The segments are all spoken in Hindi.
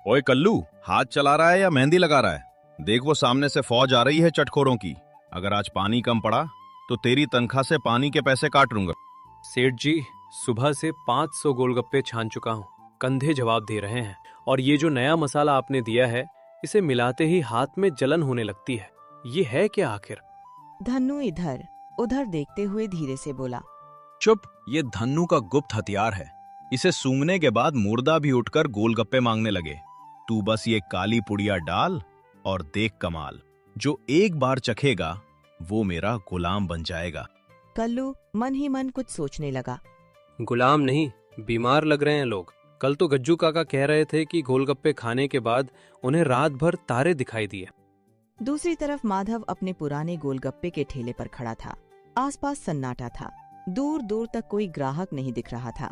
ओए कल्लू, हाथ चला रहा है या मेहंदी लगा रहा है? देख वो सामने से फौज आ रही है चटखोरों की। अगर आज पानी कम पड़ा तो तेरी तनख्वाह से पानी के पैसे काट लूंगा। सेठ जी, सुबह से 500 गोलगप्पे छान चुका हूँ। कंधे जवाब दे रहे हैं। और ये जो नया मसाला आपने दिया है, इसे मिलाते ही हाथ में जलन होने लगती है। ये है क्या आखिर? धन्नू इधर उधर देखते हुए धीरे से बोला। चुप, ये धन्नू का गुप्त हथियार है। इसे सूंघने के बाद मुर्दा भी उठकर गोलगप्पे मांगने लगे। तू बस ये काली पुड़िया डाल और देख कमाल। जो एक बार चखेगा वो मेरा गुलाम बन जाएगा। कल्लू मन ही मन कुछ सोचने लगा। गुलाम नहीं, बीमार लग रहे हैं लोग। कल तो गज्जू काका कह रहे थे कि गोलगप्पे खाने के बाद उन्हें रात भर तारे दिखाई दिए। दूसरी तरफ माधव अपने पुराने गोलगप्पे के ठेले पर खड़ा था। आसपास सन्नाटा था। दूर दूर तक कोई ग्राहक नहीं दिख रहा था।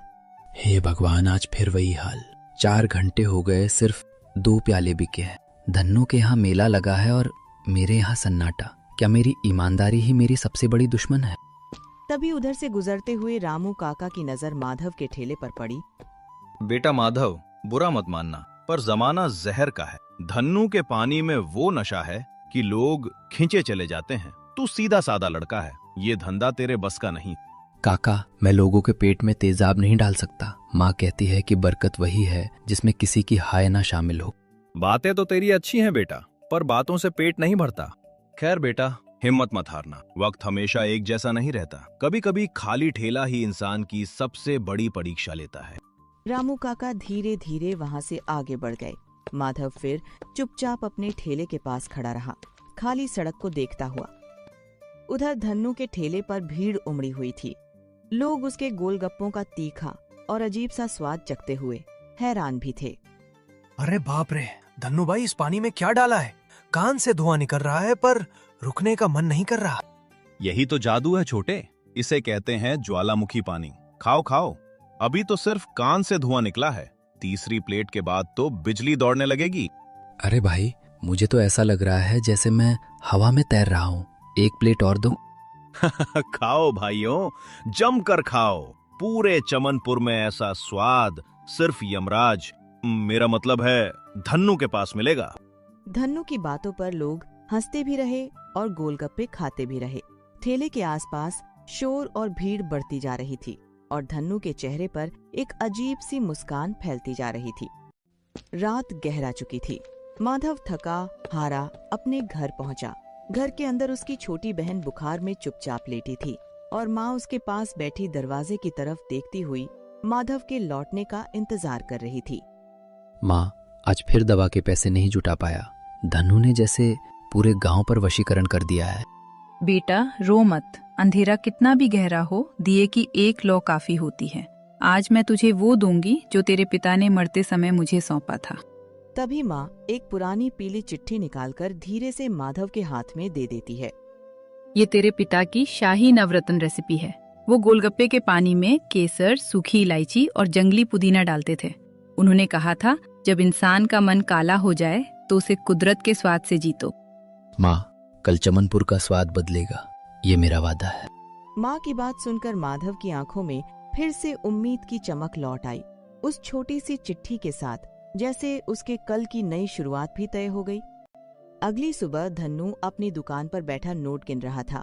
हे भगवान, आज फिर वही हाल। 4 घंटे हो गए, सिर्फ 2 प्याले बिके हैं। धन्नू के यहाँ मेला लगा है और मेरे यहाँ सन्नाटा। क्या मेरी ईमानदारी ही मेरी सबसे बड़ी दुश्मन है? तभी उधर से गुजरते हुए रामू काका की नजर माधव के ठेले पर पड़ी। बेटा माधव, बुरा मत मानना, पर जमाना जहर का है। धन्नू के पानी में वो नशा है कि लोग खींचे चले जाते हैं। तू सीधा सादा लड़का है, ये धंधा तेरे बस का नहीं। काका, मैं लोगों के पेट में तेजाब नहीं डाल सकता। माँ कहती है कि बरकत वही है जिसमें किसी की हाय ना शामिल हो। बातें तो तेरी अच्छी हैं बेटा, पर बातों से पेट नहीं भरता। खैर बेटा, हिम्मत मत हारना। वक्त हमेशा एक जैसा नहीं रहता। कभी कभी खाली ठेला ही इंसान की सबसे बड़ी परीक्षा लेता है। रामू काका धीरे धीरे वहाँ से आगे बढ़ गए। माधव फिर चुपचाप अपने ठेले के पास खड़ा रहा, खाली सड़क को देखता हुआ। उधर धन्नू के ठेले पर भीड़ उमड़ी हुई थी। लोग उसके गोलगप्पों का तीखा और अजीब सा स्वाद चखते हुए हैरान भी थे। अरे बाप रे, धन्नू भाई, इस पानी में क्या डाला है? कान से धुआं निकल रहा है पर रुकने का मन नहीं कर रहा। यही तो जादू है छोटे, इसे कहते हैं ज्वालामुखी पानी। खाओ खाओ, अभी तो सिर्फ कान से धुआं निकला है। तीसरी प्लेट के बाद तो बिजली दौड़ने लगेगी। अरे भाई, मुझे तो ऐसा लग रहा है जैसे मैं हवा में तैर रहा हूँ। 1 प्लेट और दो। खाओ भाइयों, जमकर खाओ। पूरे चमनपुर में ऐसा स्वाद सिर्फ यमराज, मेरा मतलब है धन्नू के पास मिलेगा। धन्नू की बातों पर लोग हंसते भी रहे और गोलगप्पे खाते भी रहे। ठेले के आसपास शोर और भीड़ बढ़ती जा रही थी और धन्नू के चेहरे पर एक अजीब सी मुस्कान फैलती जा रही थी। रात गहरा चुकी थी। माधव थका हारा अपने घर पहुंचा। घर के अंदर उसकी छोटी बहन बुखार में चुपचाप लेटी थी और माँ उसके पास बैठी दरवाजे की तरफ देखती हुई माधव के लौटने का इंतजार कर रही थी। माँ, आज फिर दवा के पैसे नहीं जुटा पाया। धन्नू ने जैसे पूरे गांव पर वशीकरण कर दिया है। बेटा रो मत, अंधेरा कितना भी गहरा हो, दिए की एक लौ काफी होती है। आज मैं तुझे वो दूंगी जो तेरे पिता ने मरते समय मुझे सौंपा था। तभी माँ एक पुरानी पीली चिट्ठी निकालकर धीरे से माधव के हाथ में दे देती है। ये तेरे पिता की शाही नवरत्न रेसिपी है। वो गोलगप्पे के पानी में केसर, सूखी इलायची और जंगली पुदीना डालते थे। उन्होंने कहा था, जब इंसान का मन काला हो जाए तो उसे कुदरत के स्वाद से जीतो। माँ, कल चमनपुर का स्वाद बदलेगा, ये मेरा वादा है। माँ की बात सुनकर माधव की आंखों में फिर से उम्मीद की चमक लौट आई। उस छोटी सी चिट्ठी के साथ जैसे उसके कल की नई शुरुआत भी तय हो गई। अगली सुबह धन्नू अपनी दुकान पर बैठा नोट गिन रहा था।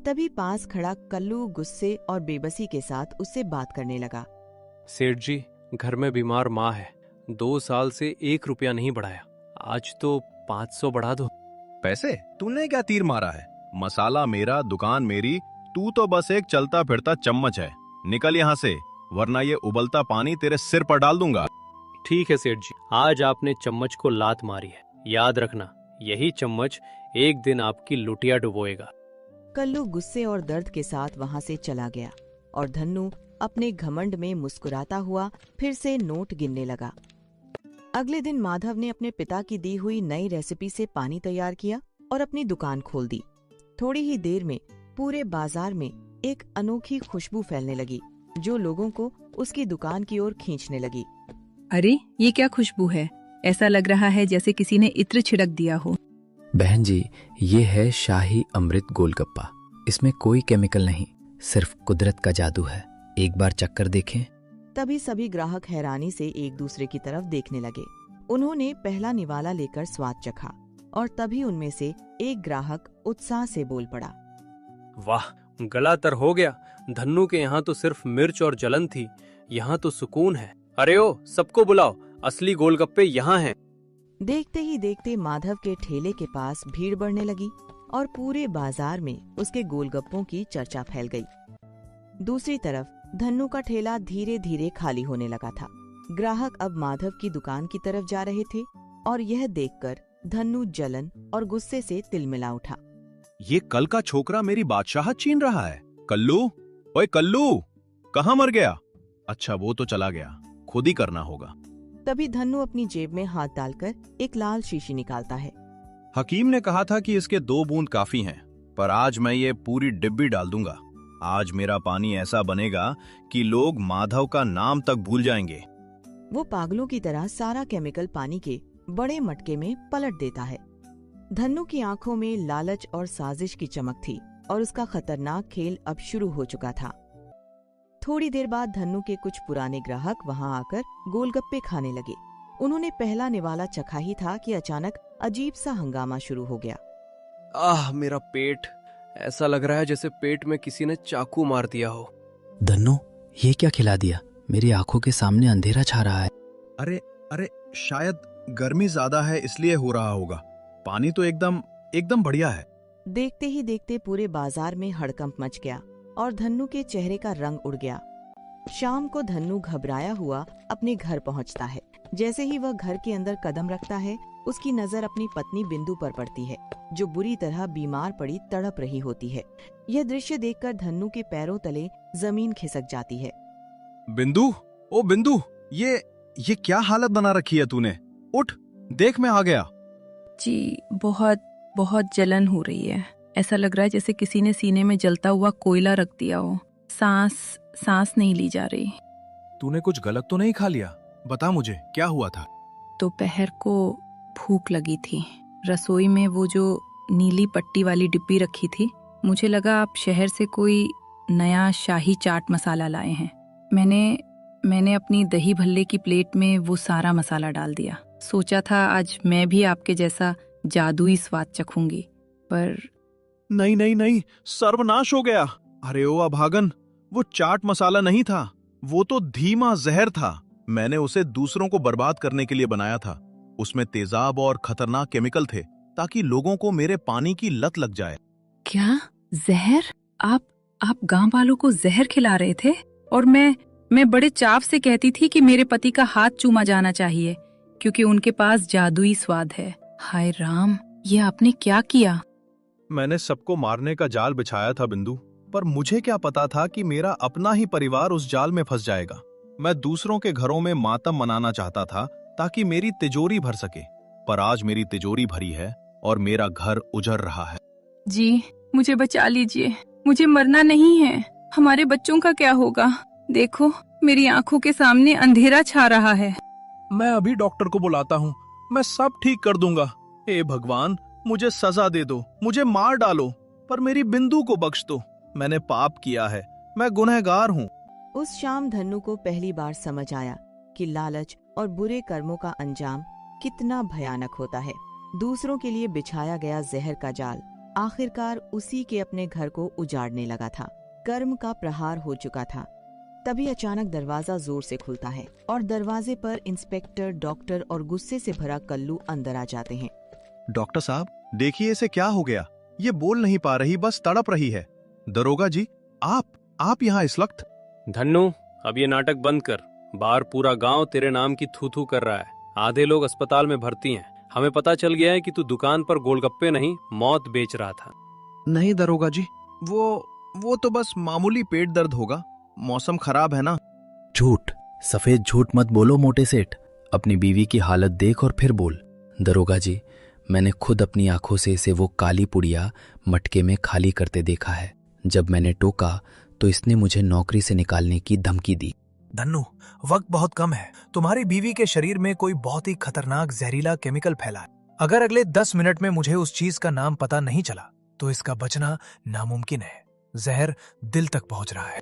तभी पास खड़ा कल्लू गुस्से और बेबसी के साथ उससे बात करने लगा। सेठ जी, घर में बीमार माँ है। 2 साल से 1 रुपया नहीं बढ़ाया। आज तो 500 बढ़ा दो। पैसे? तूने क्या तीर मारा है? मसाला मेरा, दुकान मेरी, तू तो बस एक चलता फिरता चम्मच है। निकल यहाँ से, वरना ये उबलता पानी तेरे सिर पर डाल दूंगा। ठीक है सेठ जी, आज आपने चम्मच को लात मारी है। याद रखना, यही चम्मच एक दिन आपकी लुटिया डुबोएगा। कल्लू गुस्से और दर्द के साथ वहाँ से चला गया और धन्नू अपने घमंड में मुस्कुराता हुआ फिर से नोट गिनने लगा। अगले दिन माधव ने अपने पिता की दी हुई नई रेसिपी से पानी तैयार किया और अपनी दुकान खोल दी। थोड़ी ही देर में पूरे बाजार में एक अनोखी खुशबू फैलने लगी जो लोगों को उसकी दुकान की ओर खींचने लगी। अरे ये क्या खुशबू है? ऐसा लग रहा है जैसे किसी ने इत्र छिड़क दिया हो। बहन जी, ये है शाही अमृत गोलगप्पा। इसमें कोई केमिकल नहीं, सिर्फ कुदरत का जादू है। एक बार चक्कर देखें। तभी सभी ग्राहक हैरानी से एक दूसरे की तरफ देखने लगे। उन्होंने पहला निवाला लेकर स्वाद चखा और तभी उनमें से एक ग्राहक उत्साह से बोल पड़ा। वाह, गला तर हो गया। धन्नू के यहाँ तो सिर्फ मिर्च और जलन थी, यहाँ तो सुकून है। अरे ओ, सबको बुलाओ, असली गोलगप्पे यहाँ हैं। देखते ही देखते माधव के ठेले के पास भीड़ बढ़ने लगी और पूरे बाजार में उसके गोलगप्पों की चर्चा फैल गई। दूसरी तरफ धन्नू का ठेला धीरे धीरे खाली होने लगा था। ग्राहक अब माधव की दुकान की तरफ जा रहे थे और यह देखकर धन्नू जलन और गुस्से से तिलमिला उठा। ये कल का छोकरा मेरी बादशाहत छीन रहा है। कल्लू, ओए कल्लू, कहाँ मर गया? अच्छा, वो तो चला गया, खुद ही करना होगा। तभी धन्नू अपनी जेब में हाथ डालकर एक लाल शीशी निकालता है। हकीम ने कहा था कि इसके 2 बूंद काफी हैं, पर आज मैं ये पूरी डिब्बी डाल दूंगा। आज मेरा पानी ऐसा बनेगा कि लोग माधव का नाम तक भूल जाएंगे। वो पागलों की तरह सारा केमिकल पानी के बड़े मटके में पलट देता है। धन्नू की आंखों में लालच और साजिश की चमक थी और उसका खतरनाक खेल अब शुरू हो चुका था। थोड़ी देर बाद धन्नू के कुछ पुराने ग्राहक वहां आकर गोलगप्पे खाने लगे। उन्होंने पहला निवाला चखा ही था कि अचानक अजीब सा हंगामा शुरू हो गया। आह, मेरा पेट, ऐसा लग रहा है जैसे पेट में किसी ने चाकू मार दिया हो। धन्नो, ये क्या खिला दिया? मेरी आंखों के सामने अंधेरा छा रहा है। अरे शायद गर्मी ज्यादा है इसलिए हो रहा होगा। पानी तो एकदम बढ़िया है। देखते ही देखते पूरे बाजार में हड़कंप मच गया और धन्नू के चेहरे का रंग उड़ गया। शाम को धन्नू घबराया हुआ अपने घर पहुंचता है। जैसे ही वह घर के अंदर कदम रखता है, उसकी नजर अपनी पत्नी बिंदु पर पड़ती है, जो बुरी तरह बीमार पड़ी तड़प रही होती है। यह दृश्य देखकर धन्नू के पैरों तले जमीन खिसक जाती है। बिंदु, ओ बिंदु, ये क्या हालत बना रखी है तूने? उठ, देख मैं आ गया। जी, बहुत बहुत जलन हो रही है। ऐसा लग रहा है जैसे किसी ने सीने में जलता हुआ कोयला रख दिया हो। सांस नहीं ली जा रही। तूने कुछ गलत तो नहीं खा लिया? बता मुझे, क्या हुआ था? दोपहर को भूख लगी थी। रसोई में वो जो नीली पट्टी वाली डिब्बी रखी थी, मुझे लगा आप शहर से कोई नया शाही चाट मसाला लाए हैं। मैंने अपनी दही भल्ले की प्लेट में वो सारा मसाला डाल दिया। सोचा था आज मैं भी आपके जैसा जादुई स्वाद चखूंगी, पर नहीं, सर्वनाश हो गया। अरे ओ अभागन, वो चाट मसाला नहीं था, वो तो धीमा जहर था। मैंने उसे दूसरों को बर्बाद करने के लिए बनाया था। उसमें तेजाब और खतरनाक केमिकल थे ताकि लोगों को मेरे पानी की लत लग जाए। क्या जहर? आप गांव वालों को जहर खिला रहे थे? और मैं बड़े चाव से कहती थी कि मेरे पति का हाथ चूमा जाना चाहिए क्योंकि उनके पास जादुई स्वाद है। हाय राम, ये आपने क्या किया? मैंने सबको मारने का जाल बिछाया था बिंदु, पर मुझे क्या पता था कि मेरा अपना ही परिवार उस जाल में फंस जाएगा। मैं दूसरों के घरों में मातम मनाना चाहता था ताकि मेरी तिजोरी भर सके, पर आज मेरी तिजोरी भरी है और मेरा घर उजड़ रहा है। जी, मुझे बचा लीजिए, मुझे मरना नहीं है। हमारे बच्चों का क्या होगा? देखो, मेरी आंखों के सामने अंधेरा छा रहा है। मैं अभी डॉक्टर को बुलाता हूँ, मैं सब ठीक कर दूंगा। हे भगवान, मुझे सजा दे दो, मुझे मार डालो, पर मेरी बिंदु को बख्श दो। मैंने पाप किया है, मैं गुनहगार हूँ। उस शाम धन्नू को पहली बार समझ आया कि लालच और बुरे कर्मों का अंजाम कितना भयानक होता है। दूसरों के लिए बिछाया गया जहर का जाल आखिरकार उसी के अपने घर को उजाड़ने लगा था। कर्म का प्रहार हो चुका था। तभी अचानक दरवाजा जोर से खुलता है और दरवाजे पर इंस्पेक्टर, डॉक्टर और गुस्से से भरा कल्लू अंदर आ जाते हैं। डॉक्टर साहब, देखिए इसे क्या हो गया। ये बोल नहीं पा रही, बस तड़प रही है। दरोगा जी, आप यहाँ इस वक्त? धन्नू, अब ये नाटक बंद कर। बाहर पूरा गांव तेरे नाम की थू थू कर रहा है। आधे लोग अस्पताल में भर्ती हैं। हमें पता चल गया है कि तू दुकान पर गोलगप्पे नहीं, मौत बेच रहा था। नहीं दरोगा जी, वो तो बस मामूली पेट दर्द होगा। मौसम खराब है ना। झूठ, सफेद झूठ मत बोलो मोटे सेठ। अपनी बीवी की हालत देख और फिर बोल। दरोगा जी, मैंने खुद अपनी आंखों से इसे वो काली पुड़िया मटके में खाली करते देखा है। जब मैंने टोका तो इसने मुझे नौकरी से निकालने की धमकी दी। धन्नू, वक्त बहुत कम है। तुम्हारी बीवी के शरीर में कोई बहुत ही खतरनाक जहरीला केमिकल फैला है। अगर अगले 10 मिनट में मुझे उस चीज का नाम पता नहीं चला तो इसका बचना नामुमकिन है। जहर दिल तक पहुंच रहा है।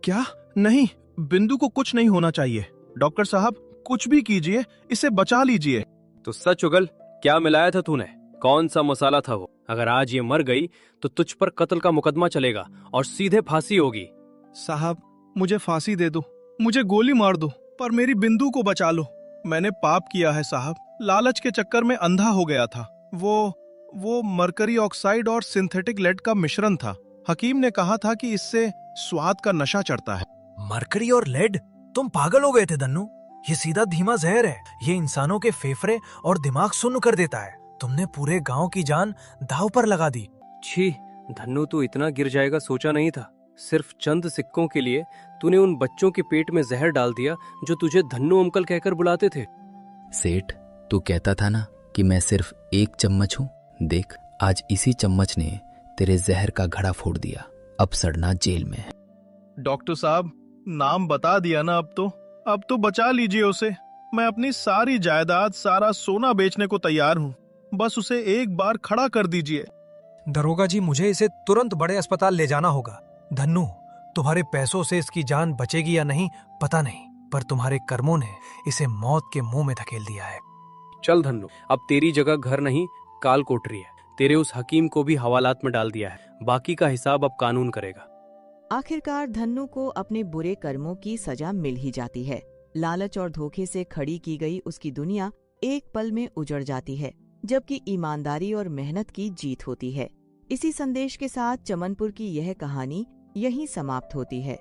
क्या? नहीं, बिंदु को कुछ नहीं होना चाहिए। डॉक्टर साहब, कुछ भी कीजिए, इसे बचा लीजिए। तो सच उगल, क्या मिलाया था तूने? कौन सा मसाला था वो? अगर आज ये मर गई तो तुझ पर कत्ल का मुकदमा चलेगा और सीधे फांसी होगी। साहब, मुझे फांसी दे दो, मुझे गोली मार दो, पर मेरी बिंदु को बचा लो। मैंने पाप किया है साहब, लालच के चक्कर में अंधा हो गया था। वो मरकरी ऑक्साइड और सिंथेटिक लेड का मिश्रण था। हकीम ने कहा था कि इससे स्वाद का नशा चढ़ता है। मरकरी और लेड? तुम पागल हो गए थे धन्नू। ये सीधा धीमा जहर है। ये इंसानों के फेफड़े और दिमाग सुन्न कर देता है। तुमने पूरे गांव की जान दांव पर लगा दी। छी धन्नू, तू इतना गिर जाएगा सोचा नहीं था। सिर्फ चंद सिक्कों के लिए तूने उन बच्चों के पेट में जहर डाल दिया जो तुझे धन्नू अंकल कहकर बुलाते थे। सेठ, तू कहता था ना कि मैं सिर्फ एक चम्मच हूँ। देख, आज इसी चम्मच ने तेरे जहर का घड़ा फोड़ दिया। अब सड़ना जेल में है। डॉक्टर साहब, नाम बता दिया ना, अब तो बचा लीजिए उसे। मैं अपनी सारी जायदाद, सारा सोना बेचने को तैयार हूँ। बस उसे एक बार खड़ा कर दीजिए। दरोगा जी, मुझे इसे तुरंत बड़े अस्पताल ले जाना होगा। धन्नू, तुम्हारे पैसों से इसकी जान बचेगी या नहीं पता नहीं, पर तुम्हारे कर्मों ने इसे मौत के मुंह में धकेल दिया है। चल धन्नू, अब तेरी जगह घर नहीं काल कोठरी है। तेरे उस हकीम को भी हवालात में डाल दिया है। बाकी का हिसाब अब कानून करेगा। आखिरकार धन्नू को अपने बुरे कर्मों की सजा मिल ही जाती है। लालच और धोखे से खड़ी की गई उसकी दुनिया एक पल में उजड़ जाती है, जबकि ईमानदारी और मेहनत की जीत होती है। इसी संदेश के साथ चमनपुर की यह कहानी यहीं समाप्त होती है।